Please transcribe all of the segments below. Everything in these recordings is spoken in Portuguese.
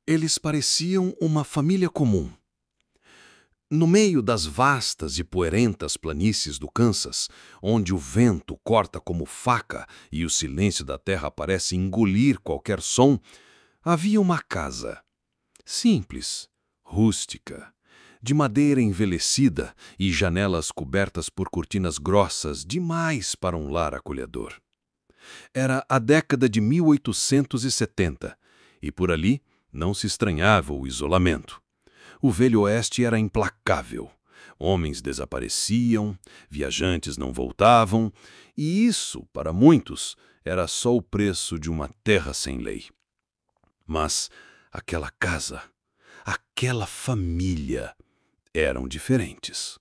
Eles pareciam uma família comum. No meio das vastas e poeirentas planícies do Kansas, onde o vento corta como faca e o silêncio da terra parece engolir qualquer som, havia uma casa. Simples, rústica, de madeira envelhecida e janelas cobertas por cortinas grossas demais para um lar acolhedor. Era a década de 1870 e por ali não se estranhava o isolamento. O Velho Oeste era implacável. Homens desapareciam, viajantes não voltavam, e isso, para muitos, era só o preço de uma terra sem lei. Mas aquela casa, aquela família, eram diferentes.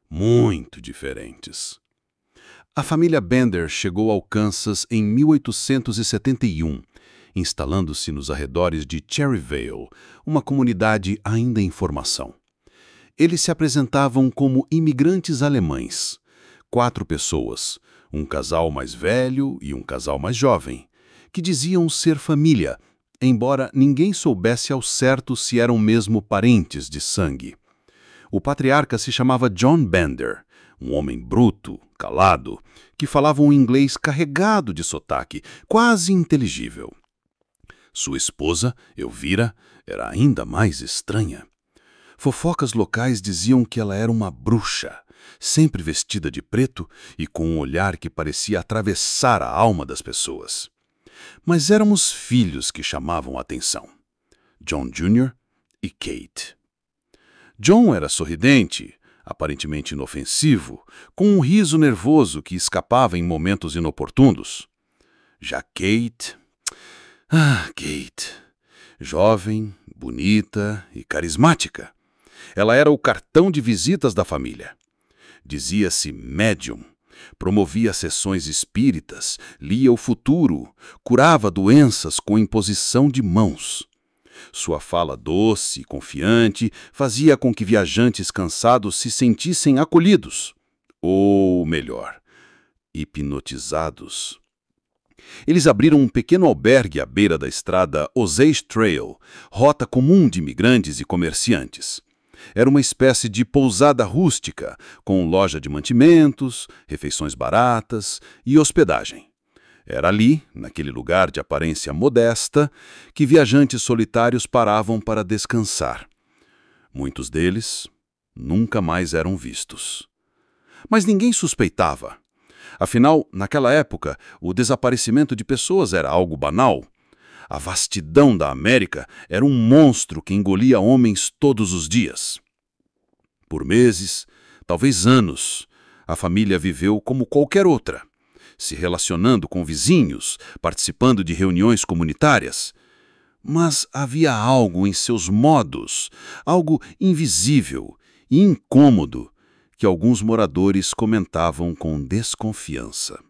Muito diferentes. A família Bender chegou ao Kansas em 1871, instalando-se nos arredores de Cherryvale, uma comunidade ainda em formação. Eles se apresentavam como imigrantes alemães. 4 pessoas, um casal mais velho e um casal mais jovem, que diziam ser família, embora ninguém soubesse ao certo se eram mesmo parentes de sangue. O patriarca se chamava John Bender, um homem bruto, calado, que falava um inglês carregado de sotaque, quase inteligível. Sua esposa, Elvira, era ainda mais estranha. Fofocas locais diziam que ela era uma bruxa, sempre vestida de preto e com um olhar que parecia atravessar a alma das pessoas. Mas éramos filhos que chamavam a atenção: John Jr. e Kate. John era sorridente, aparentemente inofensivo, com um riso nervoso que escapava em momentos inoportunos. Já Kate... Kate. Jovem, bonita e carismática. Ela era o cartão de visitas da família. Dizia-se médium, promovia sessões espíritas, lia o futuro, curava doenças com imposição de mãos. Sua fala doce e confiante fazia com que viajantes cansados se sentissem acolhidos. Ou melhor, hipnotizados. Eles abriram um pequeno albergue à beira da estrada Osage Trail, rota comum de imigrantes e comerciantes. Era uma espécie de pousada rústica, com loja de mantimentos, refeições baratas e hospedagem. Era ali, naquele lugar de aparência modesta, que viajantes solitários paravam para descansar. Muitos deles nunca mais eram vistos. Mas ninguém suspeitava. Afinal, naquela época, o desaparecimento de pessoas era algo banal. A vastidão da América era um monstro que engolia homens todos os dias. Por meses, talvez anos, a família viveu como qualquer outra, se relacionando com vizinhos, participando de reuniões comunitárias. Mas havia algo em seus modos, algo invisível e incômodo, que alguns moradores comentavam com desconfiança.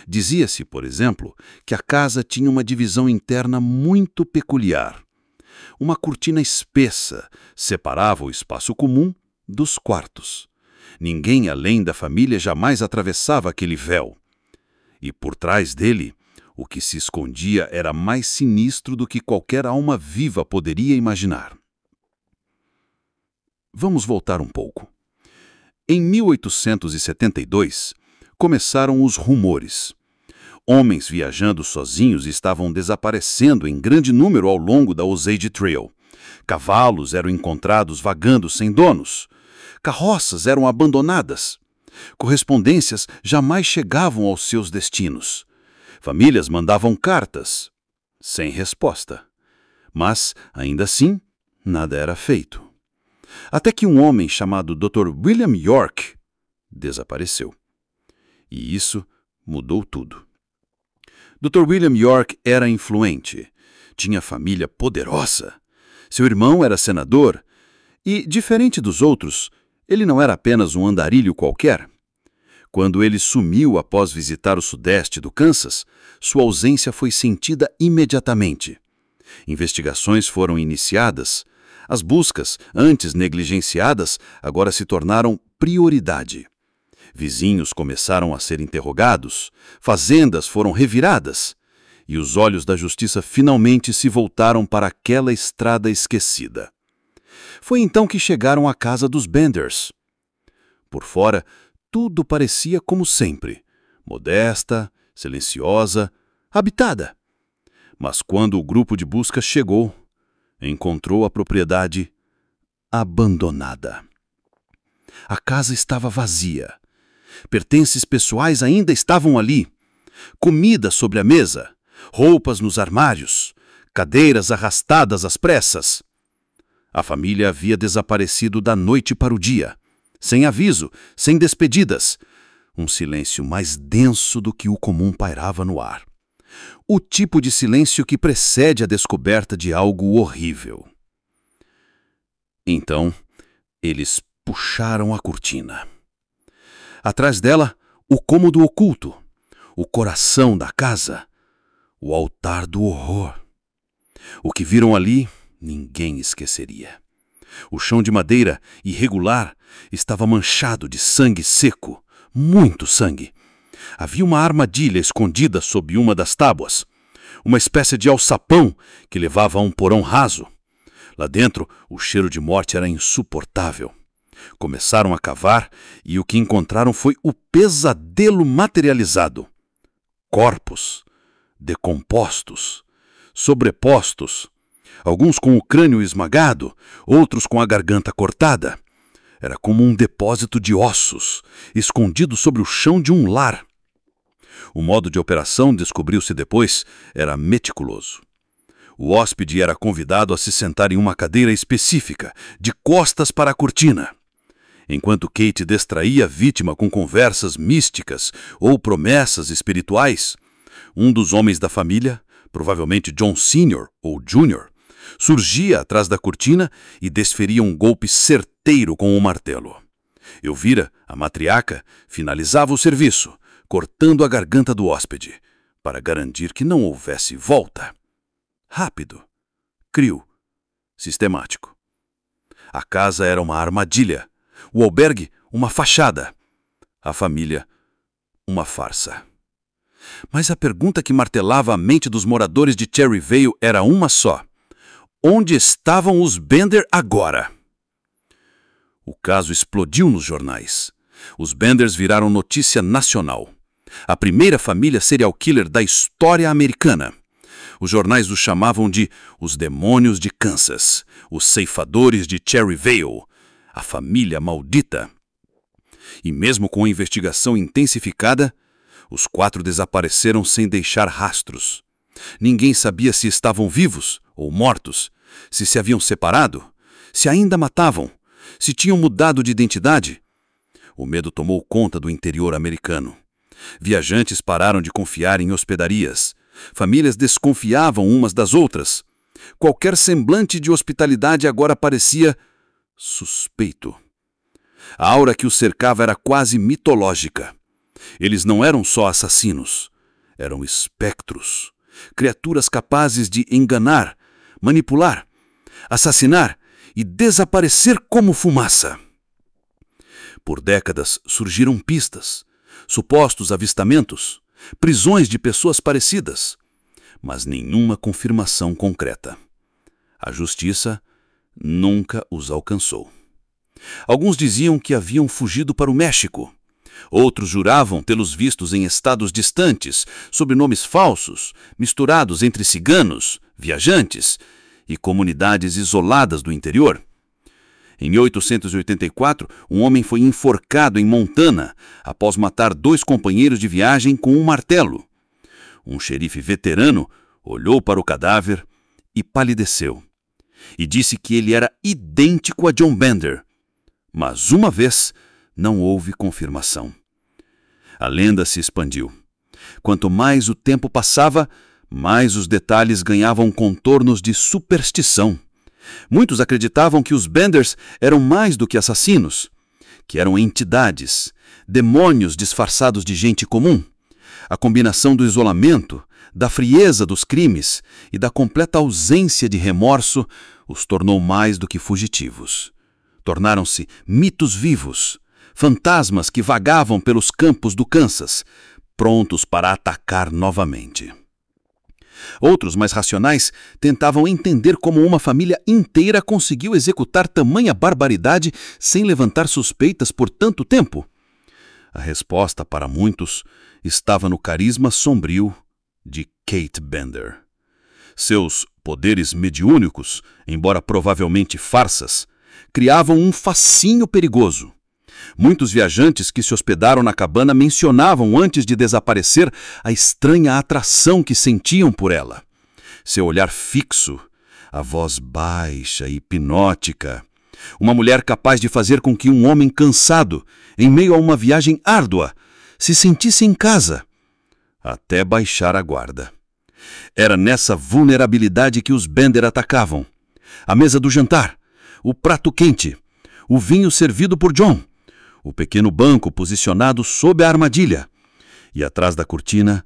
Dizia-se, por exemplo, que a casa tinha uma divisão interna muito peculiar. Uma cortina espessa separava o espaço comum dos quartos. Ninguém além da família jamais atravessava aquele véu. E por trás dele, o que se escondia era mais sinistro do que qualquer alma viva poderia imaginar. Vamos voltar um pouco. Em 1872, começaram os rumores. Homens viajando sozinhos estavam desaparecendo em grande número ao longo da Osage Trail. Cavalos eram encontrados vagando sem donos. Carroças eram abandonadas. Correspondências jamais chegavam aos seus destinos. Famílias mandavam cartas, sem resposta. Mas, ainda assim, nada era feito. Até que um homem chamado Dr. William York desapareceu. E isso mudou tudo. Dr. William York era influente, tinha família poderosa. Seu irmão era senador e, diferente dos outros, ele não era apenas um andarilho qualquer. Quando ele sumiu após visitar o sudeste do Kansas, sua ausência foi sentida imediatamente. Investigações foram iniciadas. As buscas, antes negligenciadas, agora se tornaram prioridade. Vizinhos começaram a ser interrogados, fazendas foram reviradas, e os olhos da justiça finalmente se voltaram para aquela estrada esquecida. Foi então que chegaram à casa dos Benders. Por fora, tudo parecia como sempre, modesta, silenciosa, habitada. Mas quando o grupo de busca chegou, encontrou a propriedade abandonada. A casa estava vazia. Pertences pessoais ainda estavam ali. Comida sobre a mesa, roupas nos armários, cadeiras arrastadas às pressas. A família havia desaparecido da noite para o dia, sem aviso, sem despedidas. Um silêncio mais denso do que o comum pairava no ar. O tipo de silêncio que precede a descoberta de algo horrível. Então, eles puxaram a cortina. Atrás dela, o cômodo oculto, o coração da casa, o altar do horror. O que viram ali, ninguém esqueceria. O chão de madeira, irregular, estava manchado de sangue seco, muito sangue. Havia uma armadilha escondida sob uma das tábuas, uma espécie de alçapão que levava a um porão raso. Lá dentro, o cheiro de morte era insuportável. Começaram a cavar e o que encontraram foi o pesadelo materializado. Corpos, decompostos, sobrepostos, alguns com o crânio esmagado, outros com a garganta cortada. Era como um depósito de ossos, escondido sobre o chão de um lar. O modo de operação, descobriu-se depois, era meticuloso. O hóspede era convidado a se sentar em uma cadeira específica, de costas para a cortina. Enquanto Kate distraía a vítima com conversas místicas ou promessas espirituais, um dos homens da família, provavelmente John Sr. ou Jr., surgia atrás da cortina e desferia um golpe certeiro com o martelo. Elvira, a matriarca, finalizava o serviço, cortando a garganta do hóspede, para garantir que não houvesse volta. Rápido, crio, sistemático. A casa era uma armadilha, o albergue uma fachada, a família uma farsa. Mas a pergunta que martelava a mente dos moradores de Cherryvale era uma só. Onde estavam os Bender agora? O caso explodiu nos jornais. Os Benders viraram notícia nacional. A primeira família serial killer da história americana. Os jornais os chamavam de os demônios de Kansas, os ceifadores de Cherryvale, a família maldita. E mesmo com a investigação intensificada, os 4 desapareceram sem deixar rastros. Ninguém sabia se estavam vivos ou mortos, se haviam separado, se ainda matavam, se tinham mudado de identidade. O medo tomou conta do interior americano. Viajantes pararam de confiar em hospedarias. Famílias desconfiavam umas das outras. Qualquer semblante de hospitalidade agora parecia suspeito. A aura que os cercava era quase mitológica. Eles não eram só assassinos, eram espectros, criaturas capazes de enganar, manipular, assassinar e desaparecer como fumaça. Por décadas surgiram pistas, supostos avistamentos, prisões de pessoas parecidas, mas nenhuma confirmação concreta. A justiça nunca os alcançou. Alguns diziam que haviam fugido para o México. Outros juravam tê-los vistos em estados distantes, sob nomes falsos, misturados entre ciganos, viajantes e comunidades isoladas do interior. Em 1884, um homem foi enforcado em Montana após matar 2 companheiros de viagem com um martelo. Um xerife veterano olhou para o cadáver e palideceu. E disse que ele era idêntico a John Bender. Mas uma vez não houve confirmação. A lenda se expandiu. Quanto mais o tempo passava, mais os detalhes ganhavam contornos de superstição. Muitos acreditavam que os Benders eram mais do que assassinos, que eram entidades, demônios disfarçados de gente comum. A combinação do isolamento, da frieza dos crimes e da completa ausência de remorso os tornou mais do que fugitivos. Tornaram-se mitos vivos, fantasmas que vagavam pelos campos do Kansas, prontos para atacar novamente. Outros, mais racionais, tentavam entender como uma família inteira conseguiu executar tamanha barbaridade sem levantar suspeitas por tanto tempo. A resposta, para muitos, estava no carisma sombrio de Kate Bender. Seus poderes mediúnicos, embora provavelmente farsas, criavam um fascínio perigoso. Muitos viajantes que se hospedaram na cabana mencionavam antes de desaparecer a estranha atração que sentiam por ela. Seu olhar fixo, a voz baixa e hipnótica. Uma mulher capaz de fazer com que um homem cansado, em meio a uma viagem árdua, se sentisse em casa, até baixar a guarda. Era nessa vulnerabilidade que os Bender atacavam. A mesa do jantar, o prato quente, o vinho servido por John, o pequeno banco posicionado sob a armadilha, e atrás da cortina,